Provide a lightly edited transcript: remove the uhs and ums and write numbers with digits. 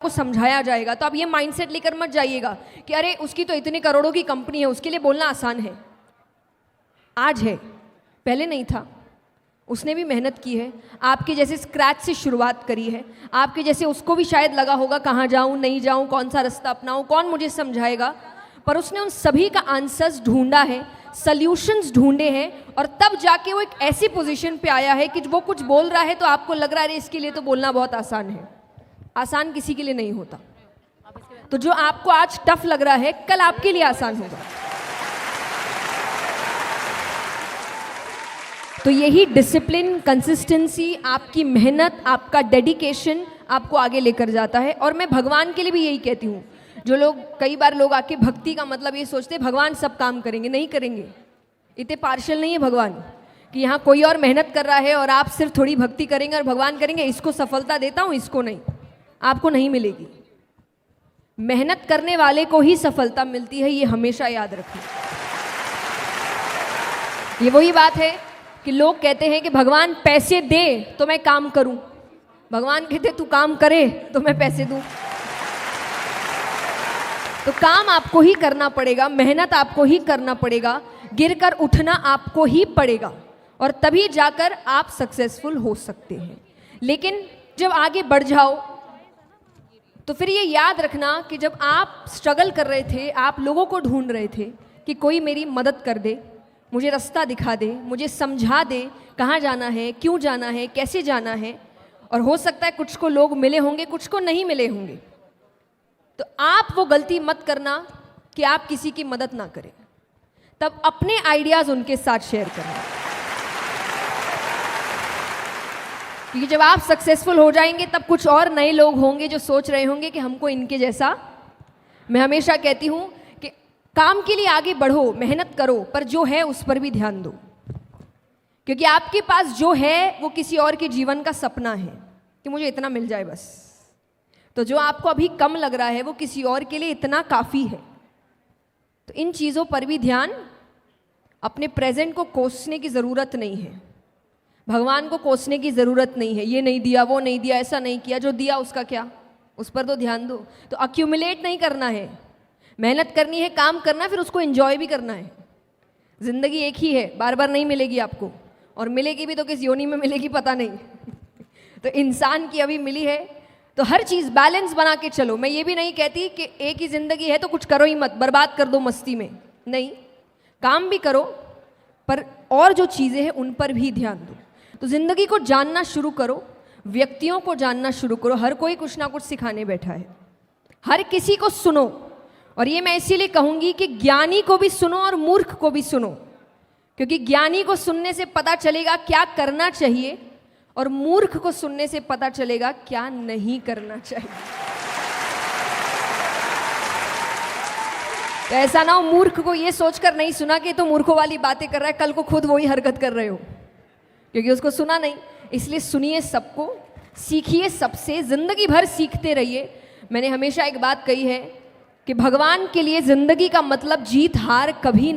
को समझाया जाएगा तो आप ये माइंडसेट लेकर मत जाइएगा कि अरे उसकी तो इतने करोड़ों की कंपनी है, उसके लिए बोलना आसान है। आज है, पहले नहीं था। उसने भी मेहनत की है, आपके जैसे स्क्रैच से शुरुआत करी है। आपके जैसे उसको भी शायद लगा होगा कहाँ जाऊँ नहीं जाऊँ, कौन सा रास्ता अपनाऊँ, कौन मुझे समझाएगा। पर उसने उन सभी का आंसर्स ढूंढा है, सल्यूशंस ढूंढे हैं, और तब जाके वो एक ऐसी पोजीशन पे आया है कि वो कुछ बोल रहा है तो आपको लग रहा है इसके लिए तो बोलना बहुत आसान है। आसान किसी के लिए नहीं होता। तो जो आपको आज टफ लग रहा है कल आपके लिए आसान होगा। तो यही डिसिप्लिन, कंसिस्टेंसी, आपकी मेहनत, आपका डेडिकेशन आपको आगे लेकर जाता है। और मैं भगवान के लिए भी यही कहती हूँ। जो लोग, कई बार लोग आके भक्ति का मतलब ये सोचते हैं भगवान सब काम करेंगे, नहीं करेंगे। इतने पार्शियल नहीं है भगवान कि यहाँ कोई और मेहनत कर रहा है और आप सिर्फ थोड़ी भक्ति करेंगे और भगवान करेंगे इसको सफलता देता हूँ इसको नहीं। आपको नहीं मिलेगी। मेहनत करने वाले को ही सफलता मिलती है, ये हमेशा याद रखिए। ये वही बात है कि लोग कहते हैं कि भगवान पैसे दे तो मैं काम करूं। भगवान कहते तू काम करे तो मैं पैसे दूं। तो काम आपको ही करना पड़ेगा, मेहनत आपको ही करना पड़ेगा, गिरकर उठना आपको ही पड़ेगा, और तभी जाकर आप सक्सेसफुल हो सकते हैं। लेकिन जब आगे बढ़ जाओ तो फिर ये याद रखना कि जब आप स्ट्रगल कर रहे थे, आप लोगों को ढूंढ रहे थे कि कोई मेरी मदद कर दे, मुझे रास्ता दिखा दे, मुझे समझा दे कहाँ जाना है, क्यों जाना है, कैसे जाना है। और हो सकता है कुछ को लोग मिले होंगे, कुछ को नहीं मिले होंगे। तो आप वो गलती मत करना कि आप किसी की मदद ना करें। तब अपने आइडियाज़ उनके साथ शेयर करना, क्योंकि जब आप सक्सेसफुल हो जाएंगे तब कुछ और नए लोग होंगे जो सोच रहे होंगे कि हमको इनके जैसा। मैं हमेशा कहती हूँ कि काम के लिए आगे बढ़ो, मेहनत करो, पर जो है उस पर भी ध्यान दो, क्योंकि आपके पास जो है वो किसी और के जीवन का सपना है कि मुझे इतना मिल जाए बस। तो जो आपको अभी कम लग रहा है वो किसी और के लिए इतना काफ़ी है। तो इन चीज़ों पर भी ध्यान, अपने प्रेजेंट को कोसने की ज़रूरत नहीं है, भगवान को कोसने की ज़रूरत नहीं है। ये नहीं दिया, वो नहीं दिया, ऐसा नहीं किया, जो दिया उसका क्या, उस पर तो ध्यान दो। तो अक्यूमुलेट नहीं करना है, मेहनत करनी है, काम करना है, फिर उसको एंजॉय भी करना है। ज़िंदगी एक ही है, बार बार नहीं मिलेगी आपको, और मिलेगी भी तो किस योनि में मिलेगी पता नहीं। तो इंसान की अभी मिली है, तो हर चीज़ बैलेंस बना के चलो। मैं ये भी नहीं कहती कि एक ही ज़िंदगी है तो कुछ करो ही मत, बर्बाद कर दो मस्ती में, नहीं, काम भी करो, पर और जो चीज़ें हैं उन पर भी ध्यान दो। तो ज़िंदगी को जानना शुरू करो, व्यक्तियों को जानना शुरू करो। हर कोई कुछ ना कुछ सिखाने बैठा है, हर किसी को सुनो। और ये मैं इसीलिए कहूँगी कि ज्ञानी को भी सुनो और मूर्ख को भी सुनो, क्योंकि ज्ञानी को सुनने से पता चलेगा क्या करना चाहिए, और मूर्ख को सुनने से पता चलेगा क्या नहीं करना चाहिए। तो ऐसा ना हो मूर्ख को ये सोचकर नहीं सुना कि तो मूर्खों वाली बातें कर रहा है, कल को खुद वही हरकत कर रहे हो, क्योंकि उसको सुना नहीं। इसलिए सुनिए सबको, सीखिए सबसे, ज़िंदगी भर सीखते रहिए। मैंने हमेशा एक बात कही है कि भगवान के लिए ज़िंदगी का मतलब जीत हार कभी नहीं।